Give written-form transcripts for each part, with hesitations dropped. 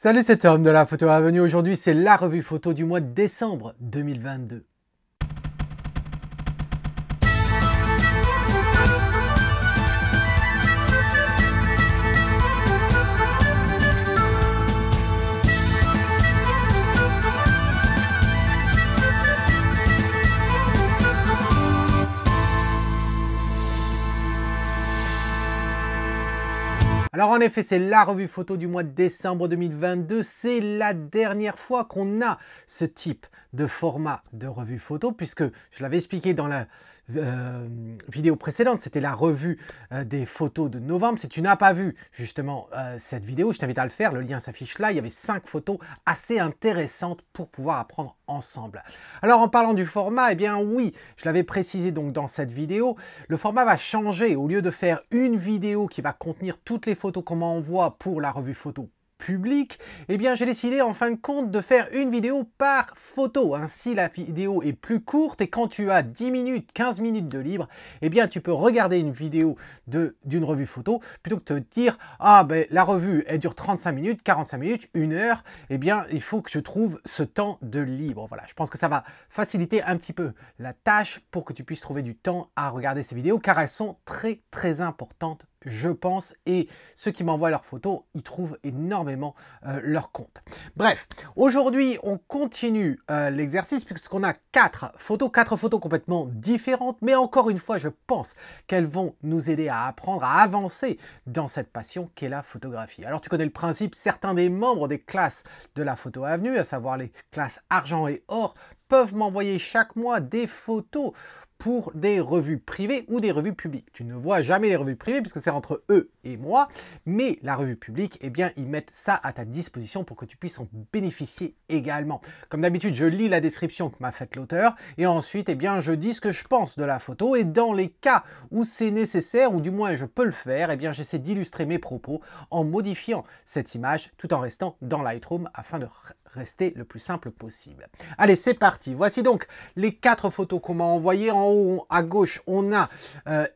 Salut, c'est Tom de la Photo Avenue. Aujourd'hui, c'est la revue photo du mois de décembre 2022. Alors en effet, c'est la revue photo du mois de décembre 2022. C'est la dernière fois qu'on a ce type de format de revue photo, puisque je l'avais expliqué dans la vidéo précédente, c'était la revue des photos de novembre. Si tu n'as pas vu justement cette vidéo, je t'invite à le faire, le lien s'affiche là. Il y avait 5 photos assez intéressantes pour pouvoir apprendre ensemble. Alors en parlant du format, eh bien oui, je l'avais précisé donc dans cette vidéo, le format va changer. Au lieu de faire une vidéo qui va contenir toutes les photos qu'on m'envoie pour la revue photo public, eh bien j'ai décidé en fin de compte de faire une vidéo par photo. Ainsi la vidéo est plus courte et quand tu as 10 minutes, 15 minutes de libre, eh bien tu peux regarder une vidéo d'une revue photo plutôt que de te dire ah ben la revue elle dure 35 minutes, 45 minutes, 1 heure, eh bien il faut que je trouve ce temps de libre. Voilà, je pense que ça va faciliter un petit peu la tâche pour que tu puisses trouver du temps à regarder ces vidéos car elles sont très importantes, je pense, et ceux qui m'envoient leurs photos, ils trouvent énormément leur compte. Bref, aujourd'hui, on continue l'exercice puisqu'on a 4 photos complètement différentes, mais encore une fois, je pense qu'elles vont nous aider à apprendre, à avancer dans cette passion qu'est la photographie. Alors, tu connais le principe, certains des membres des classes de la Photo Avenue, à savoir les classes argent et or, peuvent m'envoyer chaque mois des photos pour des revues privées ou des revues publiques. Tu ne vois jamais les revues privées puisque c'est entre eux et moi, mais la revue publique, eh bien, ils mettent ça à ta disposition pour que tu puisses en bénéficier également. Comme d'habitude, je lis la description que m'a faite l'auteur et ensuite, eh bien, je dis ce que je pense de la photo et dans les cas où c'est nécessaire ou du moins je peux le faire, eh bien, j'essaie d'illustrer mes propos en modifiant cette image tout en restant dans Lightroom afin de rester le plus simple possible. Allez, c'est parti. Voici donc les 4 photos qu'on m'a envoyées. En haut à gauche, on a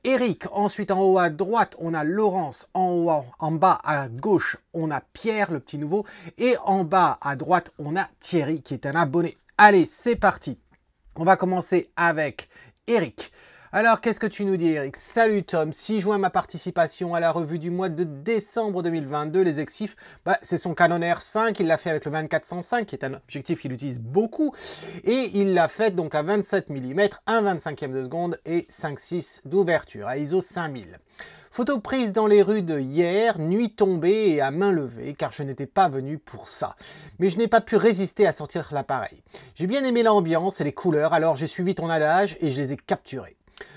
Eric. Ensuite, en haut à droite, on a Laurence. En bas à gauche, on a Pierre, le petit nouveau. Et en bas à droite, on a Thierry, qui est un abonné. Allez, c'est parti. On va commencer avec Eric. Alors, qu'est-ce que tu nous dis, Eric? Salut Tom, 6 juin, ma participation à la revue du mois de décembre 2022, les exifs, c'est son Canon R5, il l'a fait avec le 24-105, qui est un objectif qu'il utilise beaucoup, et il l'a fait donc à 27 mm, 1/25e de seconde et 5.6 d'ouverture, à ISO 5000. Photo prise dans les rues de hier, nuit tombée et à main levée, car je n'étais pas venu pour ça. Mais je n'ai pas pu résister à sortir l'appareil. J'ai bien aimé l'ambiance et les couleurs, alors j'ai suivi ton adage et je les ai capturés.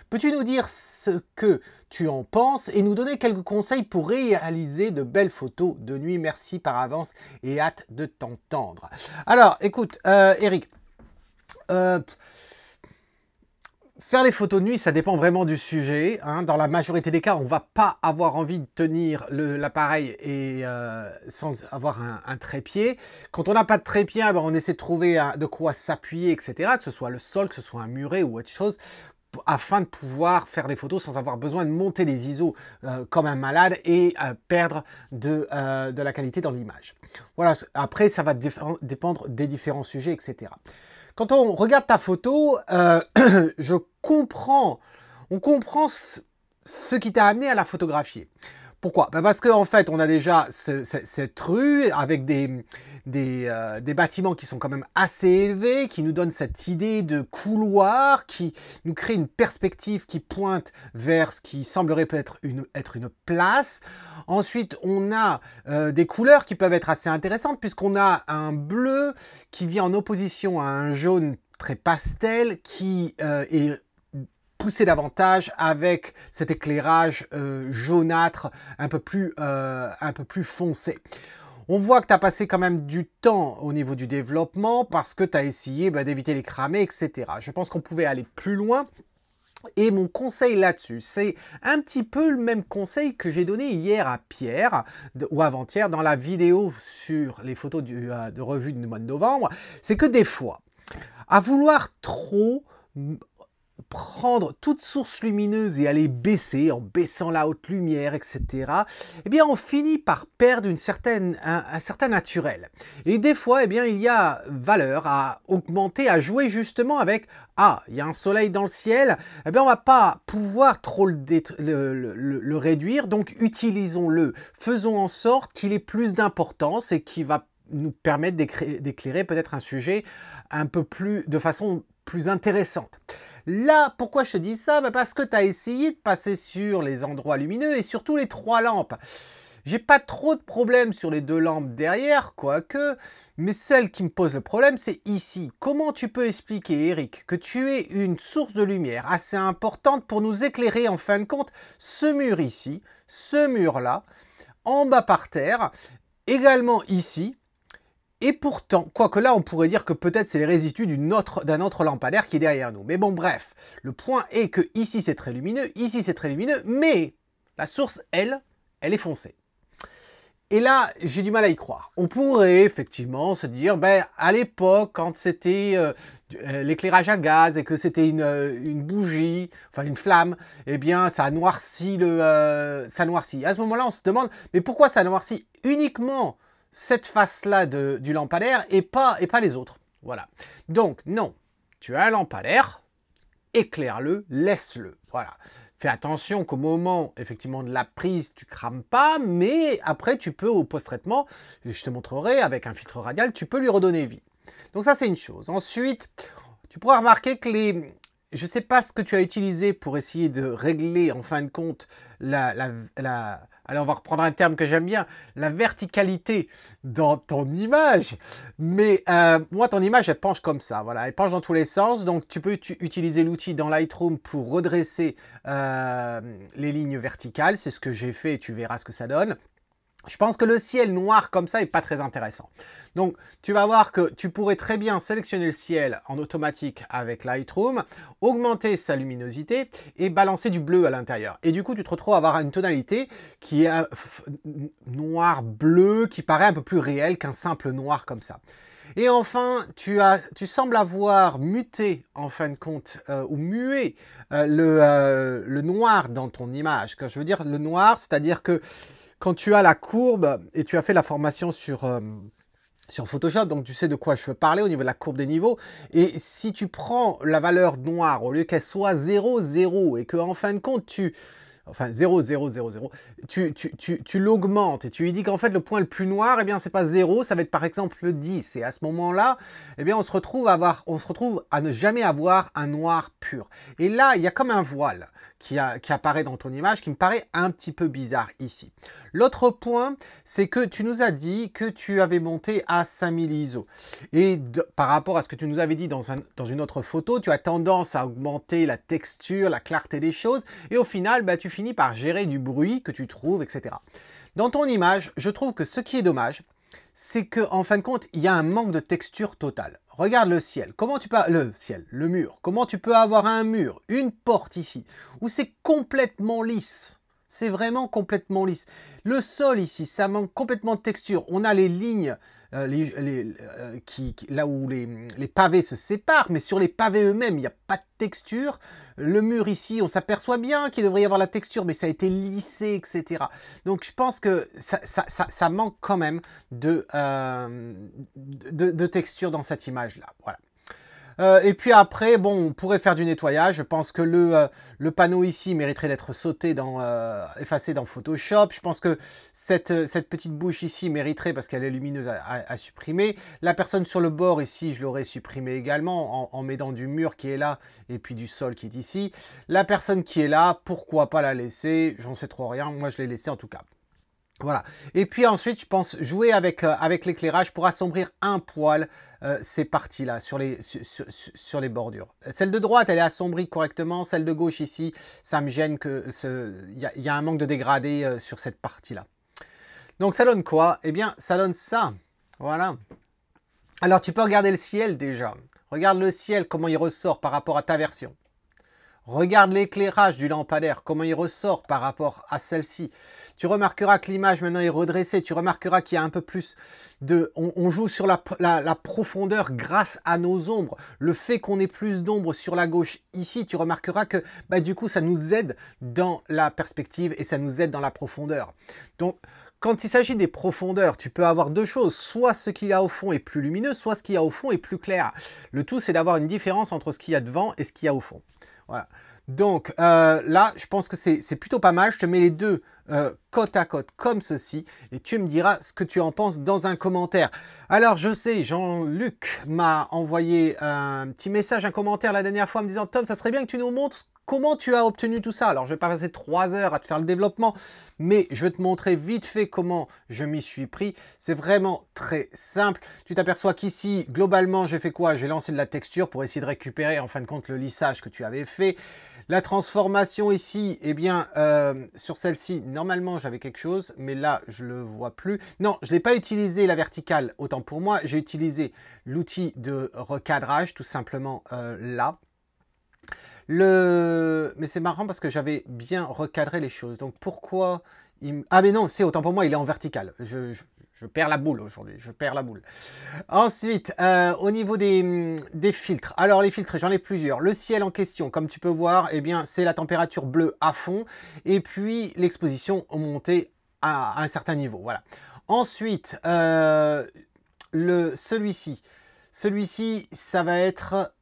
Peux-tu nous dire ce que tu en penses et nous donner quelques conseils pour réaliser de belles photos de nuit? Merci par avance et hâte de t'entendre. Alors, écoute, Eric, faire des photos de nuit, ça dépend vraiment du sujet. Hein. Dans la majorité des cas, on ne va pas avoir envie de tenir l'appareil sans avoir un trépied. Quand on n'a pas de trépied, on essaie de trouver de quoi s'appuyer, etc. Que ce soit le sol, que ce soit un muret ou autre chose, afin de pouvoir faire des photos sans avoir besoin de monter les ISO comme un malade et perdre de la qualité dans l'image. Voilà, après ça va dépendre des différents sujets, etc. Quand on regarde ta photo, on comprend ce qui t'a amené à la photographier. Pourquoi? Parce qu'en fait, on a déjà cette rue avec des bâtiments qui sont quand même assez élevés, qui nous donnent cette idée de couloir, qui nous crée une perspective qui pointe vers ce qui semblerait peut-être être une place. Ensuite, on a des couleurs qui peuvent être assez intéressantes puisqu'on a un bleu qui vient en opposition à un jaune très pastel qui est pousser davantage avec cet éclairage jaunâtre un peu plus foncé. On voit que tu as passé quand même du temps au niveau du développement parce que tu as essayé d'éviter les cramés, etc. Je pense qu'on pouvait aller plus loin. Et mon conseil là-dessus, c'est un petit peu le même conseil que j'ai donné hier à Pierre, ou avant-hier, dans la vidéo sur les photos de revue du mois de novembre. C'est que des fois, à vouloir trop prendre toute source lumineuse et aller baisser, en baissant la haute lumière, etc., eh bien, on finit par perdre un certain naturel. Et des fois, eh bien, il y a valeur à augmenter, à jouer justement avec « Ah, il y a un soleil dans le ciel, eh bien, on va pas pouvoir trop le réduire, donc utilisons-le. Faisons en sorte qu'il ait plus d'importance et qu'il va nous permettre d'éclairer peut-être un sujet un peu plus, de façon plus intéressante. » Là, pourquoi je te dis ça? Parce que tu as essayé de passer sur les endroits lumineux et surtout les 3 lampes. J'ai pas trop de problème sur les 2 lampes derrière, quoique, mais celle qui me pose le problème, c'est ici. Comment tu peux expliquer, Eric, que tu es une source de lumière assez importante pour nous éclairer en fin de compte ce mur ici, ce mur-là, en bas par terre, également ici. Et pourtant, quoique là, on pourrait dire que peut-être c'est les résidus d'un autre lampadaire qui est derrière nous. Mais bon, bref, le point est que ici c'est très lumineux, ici c'est très lumineux, mais la source, elle est foncée. Et là, j'ai du mal à y croire. On pourrait effectivement se dire, ben, à l'époque, quand c'était l'éclairage à gaz et que c'était une bougie, enfin une flamme, eh bien, ça noircit ça noircit. À ce moment-là, on se demande, mais pourquoi ça noircit uniquement cette face-là du lampadaire et pas les autres. Voilà. Donc, non. Tu as un lampadaire, éclaire-le, laisse-le. Voilà. Fais attention qu'au moment, effectivement, de la prise, tu crames pas, mais après, tu peux, au post-traitement, je te montrerai, avec un filtre radial, tu peux lui redonner vie. Donc ça, c'est une chose. Ensuite, tu pourras remarquer que je ne sais pas ce que tu as utilisé pour essayer de régler, en fin de compte, allez, on va reprendre un terme que j'aime bien, la verticalité dans ton image. Mais moi, ton image, elle penche comme ça. Voilà, elle penche dans tous les sens. Donc, tu peux utiliser l'outil dans Lightroom pour redresser les lignes verticales. C'est ce que j'ai fait et tu verras ce que ça donne. Je pense que le ciel noir comme ça n'est pas très intéressant. Donc, tu vas voir que tu pourrais très bien sélectionner le ciel en automatique avec Lightroom, augmenter sa luminosité et balancer du bleu à l'intérieur. Et du coup, tu te retrouves à avoir une tonalité qui est noir-bleu, qui paraît un peu plus réel qu'un simple noir comme ça. Et enfin, tu sembles avoir muté, en fin de compte, ou mué le noir dans ton image. Quand je veux dire le noir, c'est-à-dire que quand tu as la courbe et tu as fait la formation sur Photoshop, donc tu sais de quoi je veux parler au niveau de la courbe des niveaux. Et si tu prends la valeur noire, au lieu qu'elle soit 0, 0, et que en fin de compte, enfin 0, 0, 0, 0, tu l'augmentes et tu lui dis qu'en fait le point le plus noir, eh bien c'est pas 0, ça va être par exemple le 10. Et à ce moment-là, eh bien on se retrouve à ne jamais avoir un noir pur. Et là, il y a comme un voile qui apparaît dans ton image qui me paraît un petit peu bizarre ici. L'autre point, c'est que tu nous as dit que tu avais monté à 5000 ISO. Et par rapport à ce que tu nous avais dit dans une autre photo, tu as tendance à augmenter la texture, la clarté des choses. Et au final, bah, tu finis par gérer du bruit que tu trouves, etc. Dans ton image, je trouve que ce qui est dommage, c'est qu'en fin de compte, il y a un manque de texture totale. Regarde le ciel. Comment tu peux... le mur. Comment tu peux avoir un mur, une porte ici, où c'est complètement lisse. C'est vraiment complètement lisse. Le sol ici, ça manque complètement de texture. On a les lignes là où les pavés se séparent, mais sur les pavés eux-mêmes, il n'y a pas de texture. Le mur ici, on s'aperçoit bien qu'il devrait y avoir la texture, mais ça a été lissé, etc. Donc je pense que ça manque quand même de texture dans cette image-là. Voilà. Et puis après, bon, on pourrait faire du nettoyage. Je pense que le panneau ici mériterait d'être sauté, effacé dans Photoshop. Je pense que cette petite bouche ici mériterait, parce qu'elle est lumineuse, à supprimer. La personne sur le bord ici, je l'aurais supprimé également en mettant du mur qui est là et puis du sol qui est ici. La personne qui est là, pourquoi pas la laisser? J'en sais trop rien. Moi, je l'ai laissé en tout cas. Voilà. Et puis ensuite, je pense jouer avec l'éclairage pour assombrir un poil ces parties-là sur les bordures. Celle de droite, elle est assombrie correctement. Celle de gauche ici, ça me gêne il y a un manque de dégradé sur cette partie-là. Donc ça donne quoi? Eh bien, ça donne ça. Voilà. Alors, tu peux regarder le ciel déjà. Regarde le ciel, comment il ressort par rapport à ta version. Regarde l'éclairage du lampadaire, comment il ressort par rapport à celle-ci. Tu remarqueras que l'image maintenant est redressée. Tu remarqueras qu'il y a un peu plus de... On joue sur la profondeur grâce à nos ombres. Le fait qu'on ait plus d'ombre sur la gauche ici, tu remarqueras que du coup, ça nous aide dans la perspective et ça nous aide dans la profondeur. Donc, quand il s'agit des profondeurs, tu peux avoir deux choses. Soit ce qu'il y a au fond est plus lumineux, soit ce qu'il y a au fond est plus clair. Le tout, c'est d'avoir une différence entre ce qu'il y a devant et ce qu'il y a au fond. Voilà. Donc là, je pense que c'est plutôt pas mal. Je te mets les deux côte à côte comme ceci et tu me diras ce que tu en penses dans un commentaire. Alors je sais, Jean-Luc m'a envoyé un petit message, un commentaire la dernière fois me disant « Tom, ça serait bien que tu nous montres comment tu as obtenu tout ça. » Alors je vais pas passer 3 heures à te faire le développement, mais je vais te montrer vite fait comment je m'y suis pris. C'est vraiment très simple. Tu t'aperçois qu'ici, globalement, j'ai fait quoi? J'ai lancé de la texture pour essayer de récupérer en fin de compte le lissage que tu avais fait. La transformation ici, eh bien, sur celle-ci, normalement, j'avais quelque chose, mais là, je le vois plus. Non, je n'ai pas utilisé la verticale, autant pour moi. J'ai utilisé l'outil de recadrage, tout simplement là. Mais c'est marrant parce que j'avais bien recadré les choses. Donc, pourquoi... Ah, mais non, c'est autant pour moi, il est en vertical. Je perds la boule aujourd'hui, je perds la boule. Ensuite, au niveau des filtres. Alors, les filtres, j'en ai plusieurs. Le ciel en question, comme tu peux voir, eh bien, c'est la température bleue à fond. Et puis, l'exposition montée à un certain niveau. Voilà. Ensuite, celui-ci. Celui-ci, ça va être...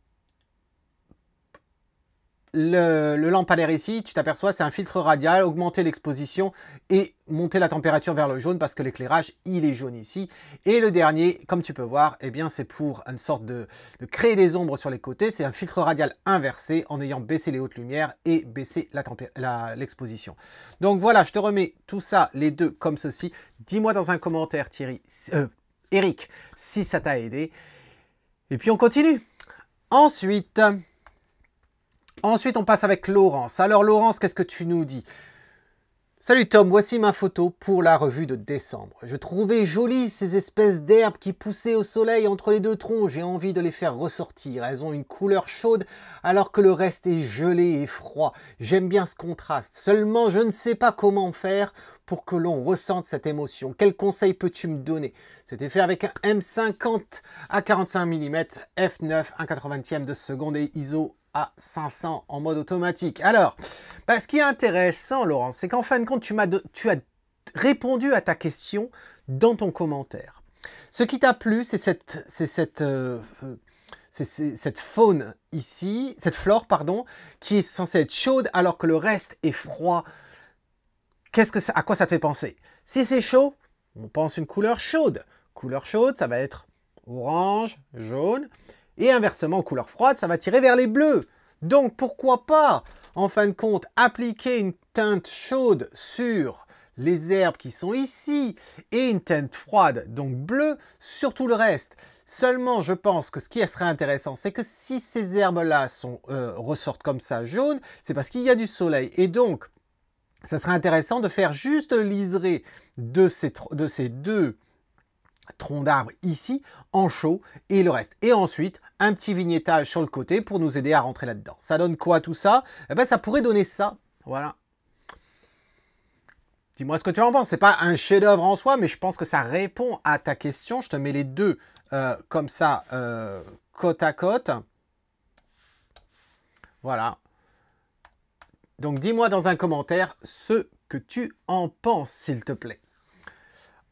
Le lampadaire ici, tu t'aperçois, c'est un filtre radial, augmenter l'exposition et monter la température vers le jaune parce que l'éclairage, il est jaune ici. Et le dernier, comme tu peux voir, eh bien, c'est pour une sorte de créer des ombres sur les côtés. C'est un filtre radial inversé en ayant baissé les hautes lumières et baissé l'exposition. Donc voilà, je te remets tout ça, les deux, comme ceci. Dis-moi dans un commentaire, Eric, si ça t'a aidé. Et puis on continue. Ensuite, on passe avec Laurence. Alors, Laurence, qu'est-ce que tu nous dis? Salut Tom, voici ma photo pour la revue de décembre. Je trouvais jolies ces espèces d'herbes qui poussaient au soleil entre les deux troncs. J'ai envie de les faire ressortir. Elles ont une couleur chaude alors que le reste est gelé et froid. J'aime bien ce contraste. Seulement, je ne sais pas comment faire pour que l'on ressente cette émotion. Quel conseil peux-tu me donner? C'était fait avec un M50 à 45 mm, f9, 1/80 de seconde et ISO à 500 en mode automatique. Alors, ce qui est intéressant, Laurent, c'est qu'en fin de compte, tu as répondu à ta question dans ton commentaire. Ce qui t'a plu, c'est cette faune ici, cette flore, pardon, qui est censée être chaude alors que le reste est froid. À quoi ça te fait penser? Si c'est chaud, on pense une couleur chaude. Couleur chaude, ça va être orange, jaune. Et inversement, couleur froide, ça va tirer vers les bleus. Donc, pourquoi pas, en fin de compte, appliquer une teinte chaude sur les herbes qui sont ici et une teinte froide, donc bleue, sur tout le reste. Seulement, je pense que ce qui serait intéressant, c'est que si ces herbes-là ressortent comme ça jaune, c'est parce qu'il y a du soleil. Et donc, ça serait intéressant de faire juste le liseré de ces deux tronc d'arbre ici en chaud et le reste. Et ensuite, un petit vignettage sur le côté pour nous aider à rentrer là-dedans. Ça donne quoi tout ça? Eh ben, ça pourrait donner ça. Voilà. Dis-moi ce que tu en penses. C'est pas un chef-d'œuvre en soi, mais je pense que ça répond à ta question. Je te mets les deux comme ça, côte à côte. Voilà. Donc, dis-moi dans un commentaire ce que tu en penses, s'il te plaît.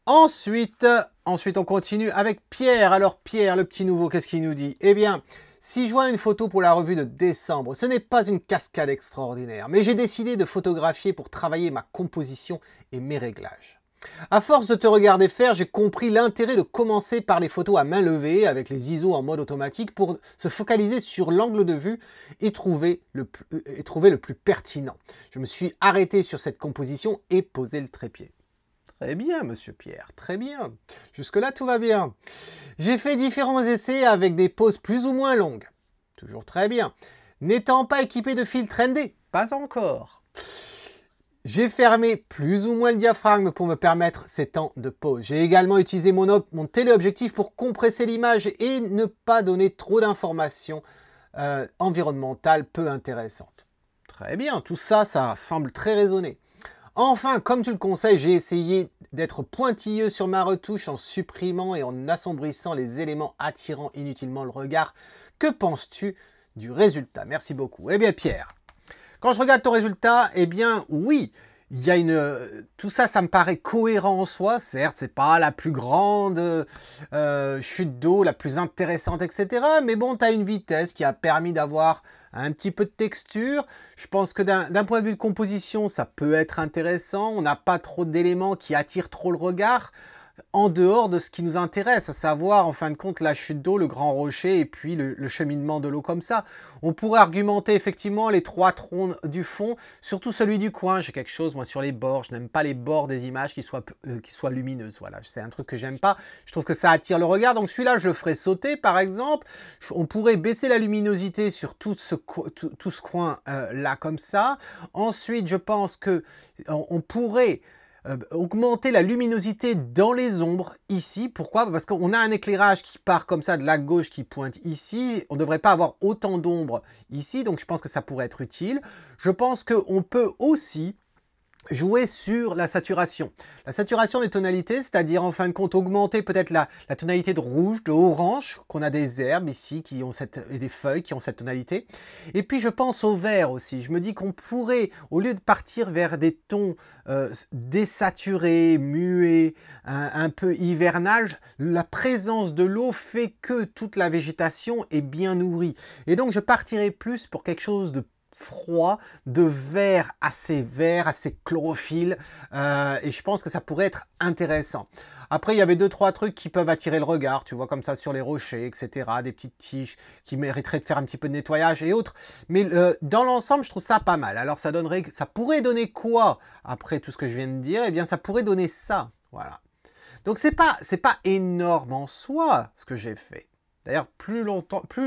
Ensuite, on continue avec Pierre. Alors Pierre, le petit nouveau, qu'est-ce qu'il nous dit? Eh bien, si je vois une photo pour la revue de décembre, ce n'est pas une cascade extraordinaire, mais j'ai décidé de photographier pour travailler ma composition et mes réglages. À force de te regarder faire, j'ai compris l'intérêt de commencer par les photos à main levée avec les ISO en mode automatique pour se focaliser sur l'angle de vue et trouver le plus pertinent. Je me suis arrêté sur cette composition et posé le trépied. Très bien, monsieur Pierre, très bien. Jusque-là, tout va bien. J'ai fait différents essais avec des poses plus ou moins longues. Toujours très bien. N'étant pas équipé de filtre ND, pas encore. J'ai fermé plus ou moins le diaphragme pour me permettre ces temps de pause. J'ai également utilisé mon téléobjectif pour compresser l'image et ne pas donner trop d'informations environnementales peu intéressantes. Très bien, tout ça, ça semble très raisonné. Enfin, comme tu le conseilles, j'ai essayé d'être pointilleux sur ma retouche en supprimant et en assombrissant les éléments attirant inutilement le regard. Que penses-tu du résultat? Merci beaucoup. Eh bien Pierre, quand je regarde ton résultat, eh bien oui, il y a tout ça, ça me paraît cohérent en soi. Certes, c'est pas la plus grande chute d'eau, la plus intéressante, etc. Mais bon, tu as une vitesse qui a permis d'avoir un petit peu de texture. Je pense que d'un point de vue de composition, ça peut être intéressant. On n'a pas trop d'éléments qui attirent trop le regard, en dehors de ce qui nous intéresse, à savoir en fin de compte la chute d'eau, le grand rocher et puis le cheminement de l'eau comme ça. On pourrait argumenter effectivement les trois troncs du fond, surtout celui du coin. J'ai quelque chose moi sur les bords, je n'aime pas les bords des images qui soient lumineuses. Voilà, c'est un truc que j'aime pas. Je trouve que ça attire le regard, donc celui-là je le ferai sauter par exemple. On pourrait baisser la luminosité sur tout ce coin là comme ça. Ensuite je pense que on pourrait augmenter la luminosité dans les ombres ici. Pourquoi? Parce qu'on a un éclairage qui part comme ça de la gauche qui pointe ici. On ne devrait pas avoir autant d'ombre ici, donc je pense que ça pourrait être utile. Je pense qu'on peut aussi jouer sur la saturation. La saturation des tonalités, c'est-à-dire en fin de compte augmenter peut-être la tonalité de rouge, de orange, qu'on a des herbes ici qui ont et des feuilles qui ont cette tonalité. Et puis je pense au vert aussi. Je me dis qu'on pourrait, au lieu de partir vers des tons désaturés, muets, un peu hivernage, la présence de l'eau fait que toute la végétation est bien nourrie. Et donc je partirais plus pour quelque chose de froid, de vert, assez chlorophylle, et je pense que ça pourrait être intéressant. Après, il y avait 2-3 trucs qui peuvent attirer le regard, tu vois, comme ça sur les rochers, etc. Des petites tiges qui mériteraient de faire un petit peu de nettoyage et autres. Mais dans l'ensemble, je trouve ça pas mal. Alors, ça pourrait donner quoi après tout ce que je viens de dire? Eh bien, ça pourrait donner ça, voilà. Donc, c'est pas énorme en soi, ce que j'ai fait. D'ailleurs, plus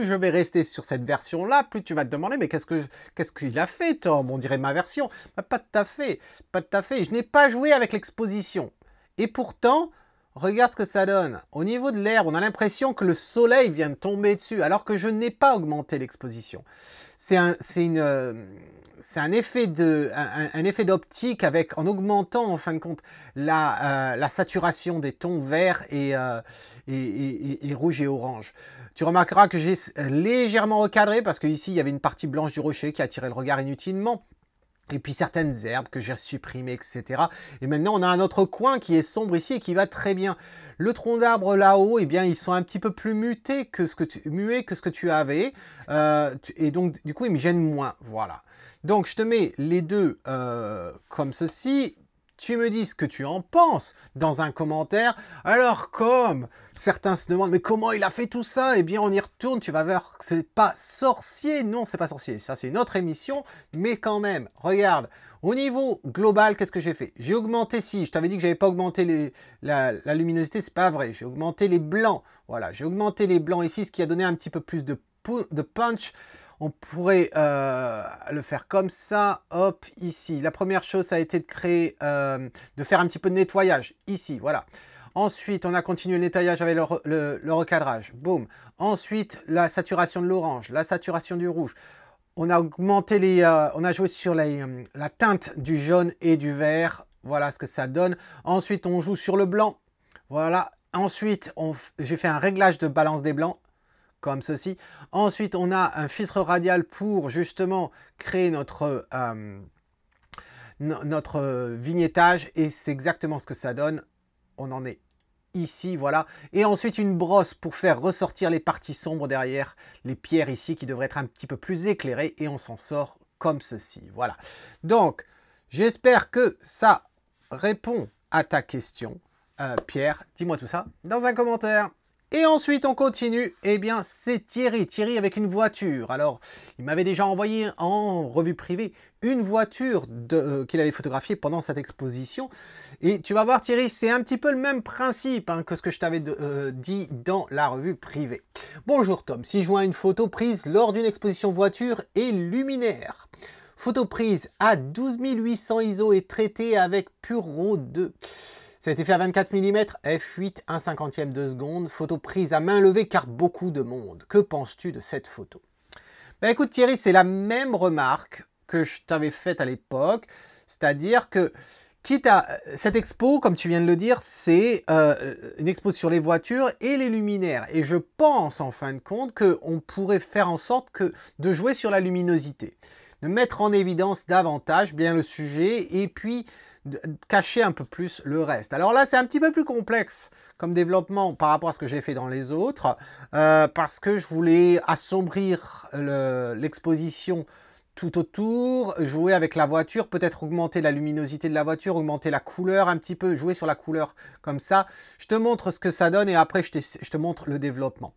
je vais rester sur cette version-là, plus tu vas te demander, mais qu'est-ce qu'il a fait, Tom? On dirait ma version. Bah, pas tout à fait, pas tout à fait. Je n'ai pas joué avec l'exposition. Et pourtant, regarde ce que ça donne. Au niveau de l'herbe, on a l'impression que le soleil vient de tomber dessus, alors que je n'ai pas augmenté l'exposition. C'est un effet d'optique en augmentant en fin de compte la saturation des tons verts et rouge et orange. Tu remarqueras que j'ai légèrement recadré parce qu'ici il y avait une partie blanche du rocher qui attirait le regard inutilement. Et puis certaines herbes que j'ai supprimées, etc. Et maintenant, on a un autre coin qui est sombre ici et qui va très bien. Le tronc d'arbre là-haut, eh bien, ils sont un petit peu plus mutés que ce que tu avais. Et donc, du coup, ils me gênent moins. Voilà. Donc, je te mets les deux comme ceci. Tu me dis ce que tu en penses dans un commentaire. Alors, comme certains se demandent, mais comment il a fait tout ça? Eh bien, on y retourne, tu vas voir que c'est pas sorcier. Non, c'est pas sorcier. Ça, c'est une autre émission. Mais quand même, regarde. Au niveau global, qu'est-ce que j'ai fait? J'ai augmenté, si, je t'avais dit que j'avais pas augmenté la luminosité, c'est pas vrai. J'ai augmenté les blancs. Voilà, j'ai augmenté les blancs ici, ce qui a donné un petit peu plus de punch. On pourrait le faire comme ça, hop, ici. La première chose, ça a été de créer, de faire un petit peu de nettoyage, ici, voilà. Ensuite, on a continué le nettoyage avec le recadrage, boum. Ensuite, la saturation de l'orange, la saturation du rouge. On a augmenté on a joué sur la teinte du jaune et du vert, voilà ce que ça donne. Ensuite, on joue sur le blanc, voilà. Ensuite, j'ai fait un réglage de balance des blancs, comme ceci. Ensuite, on a un filtre radial pour justement créer notre vignettage et c'est exactement ce que ça donne. On en est ici, voilà. Et ensuite, une brosse pour faire ressortir les parties sombres derrière les pierres ici qui devraient être un petit peu plus éclairées et on s'en sort comme ceci, voilà. Donc, j'espère que ça répond à ta question. Pierre, dis-moi tout ça dans un commentaire. Et ensuite, on continue. Eh bien, c'est Thierry. Thierry avec une voiture. Alors, il m'avait déjà envoyé en revue privée une voiture qu'il avait photographiée pendant cette exposition. Et tu vas voir, Thierry, c'est un petit peu le même principe que ce que je t'avais dit dans la revue privée. Bonjour Tom. Si je vois une photo prise lors d'une exposition voiture et luminaire. Photo prise à 12800 ISO et traitée avec Puro 2. Ça a été fait à 24 mm, f8, 1/50 de seconde, photo prise à main levée car beaucoup de monde. Que penses-tu de cette photo? Ben écoute Thierry, c'est la même remarque que je t'avais faite à l'époque, c'est-à-dire que quitte à cette expo, comme tu viens de le dire, c'est une expo sur les voitures et les luminaires. Et je pense en fin de compte qu'on pourrait faire en sorte de jouer sur la luminosité, de mettre en évidence davantage bien le sujet et puis de cacher un peu plus le reste. Alors là, c'est un petit peu plus complexe comme développement par rapport à ce que j'ai fait dans les autres, parce que je voulais assombrir l'exposition tout autour, jouer avec la voiture, peut-être augmenter la luminosité de la voiture, augmenter la couleur un petit peu, jouer sur la couleur comme ça. Je te montre ce que ça donne et après je te montre le développement.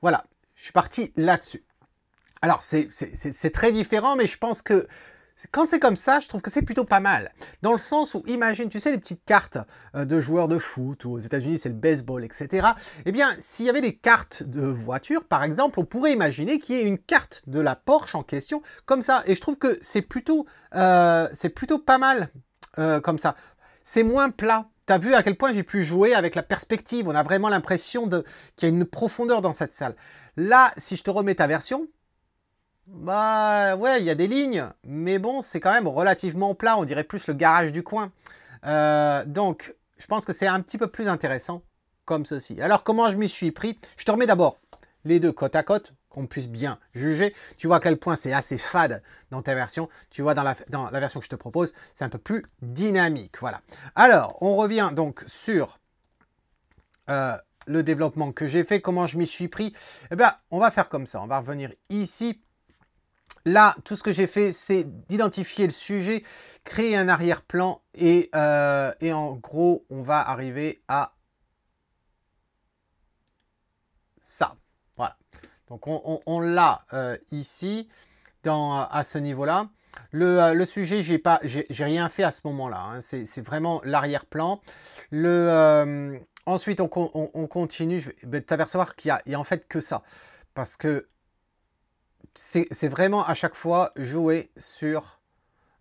Voilà, je suis parti là-dessus. Alors c'est très différent, mais je pense que quand c'est comme ça, je trouve que c'est plutôt pas mal. Dans le sens où, imagine, tu sais, les petites cartes de joueurs de foot, ou aux États-Unis, c'est le baseball, etc. Eh bien, s'il y avait des cartes de voiture, par exemple, on pourrait imaginer qu'il y ait une carte de la Porsche en question, comme ça. Et je trouve que c'est plutôt pas mal comme ça. C'est moins plat. Tu as vu à quel point j'ai pu jouer avec la perspective. On a vraiment l'impression qu'il y a une profondeur dans cette salle. Là, si je te remets ta version, bah ouais, il y a des lignes, mais bon, c'est quand même relativement plat, on dirait plus le garage du coin. Donc, je pense que c'est un petit peu plus intéressant comme ceci. Alors, comment je m'y suis pris? Je te remets d'abord les deux côte à côte, qu'on puisse bien juger. Tu vois à quel point c'est assez fade dans ta version. Tu vois dans la version que je te propose, c'est un peu plus dynamique. Voilà. Alors, on revient donc sur le développement que j'ai fait, comment je m'y suis pris. Eh bien, on va faire comme ça. On va revenir ici. Là, tout ce que j'ai fait, c'est d'identifier le sujet, créer un arrière-plan et en gros, on va arriver à ça. Voilà. Donc, on l'a ici, à ce niveau-là. Le sujet, j'ai rien fait à ce moment-là. Hein. C'est vraiment l'arrière-plan. Ensuite, on continue. Je vais t'apercevoir qu'il y a en fait que ça. Parce que c'est vraiment à chaque fois jouer sur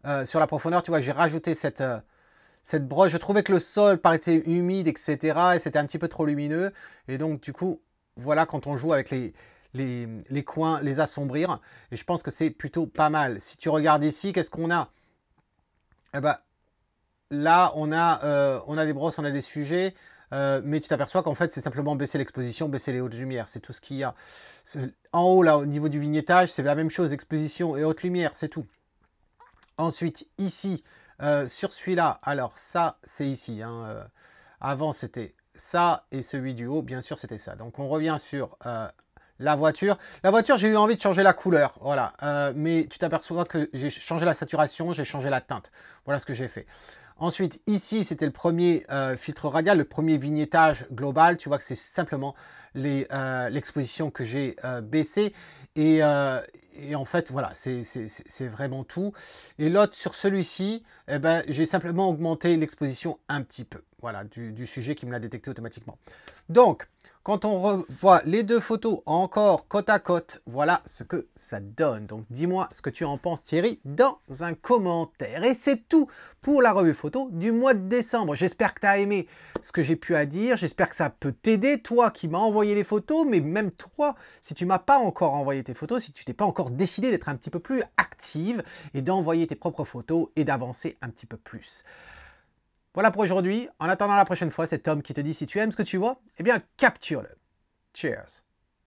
la profondeur. Tu vois, j'ai rajouté cette broche. Je trouvais que le sol paraissait humide, etc. Et c'était un petit peu trop lumineux. Et donc, du coup, voilà, quand on joue avec les coins, les assombrir. Et je pense que c'est plutôt pas mal. Si tu regardes ici, qu'est-ce qu'on a? Eh ben, là, on a des brosses, on a des sujets. Mais tu t'aperçois qu'en fait, c'est simplement baisser l'exposition, baisser les hautes lumières. C'est tout ce qu'il y a. En haut, là, au niveau du vignettage, c'est la même chose. Exposition et haute lumière, c'est tout. Ensuite, ici, sur celui-là, alors ça, c'est ici. Hein, avant, c'était ça. Et celui du haut, bien sûr, c'était ça. Donc, on revient sur la voiture. La voiture, j'ai eu envie de changer la couleur. Voilà. Mais tu t'aperçois que j'ai changé la saturation, j'ai changé la teinte. Voilà ce que j'ai fait. Ensuite, ici, c'était le premier filtre radial, le premier vignettage global. Tu vois que c'est simplement l'exposition que j'ai baissée. Et en fait, voilà, c'est vraiment tout. Et l'autre, sur celui-ci, eh ben, j'ai simplement augmenté l'exposition un petit peu. Voilà, du sujet qui me l'a détecté automatiquement. Donc, quand on revoit les deux photos encore côte à côte, voilà ce que ça donne. Donc, dis-moi ce que tu en penses, Thierry, dans un commentaire. Et c'est tout pour la revue photo du mois de décembre. J'espère que tu as aimé ce que j'ai pu à dire. J'espère que ça peut t'aider, toi qui m'as envoyé les photos, mais même toi, si tu ne m'as pas encore envoyé tes photos, si tu t'es pas encore décidé d'être un petit peu plus active et d'envoyer tes propres photos et d'avancer un petit peu plus. Voilà pour aujourd'hui. En attendant la prochaine fois, c'est Tom qui te dit si tu aimes ce que tu vois, eh bien capture-le. Cheers.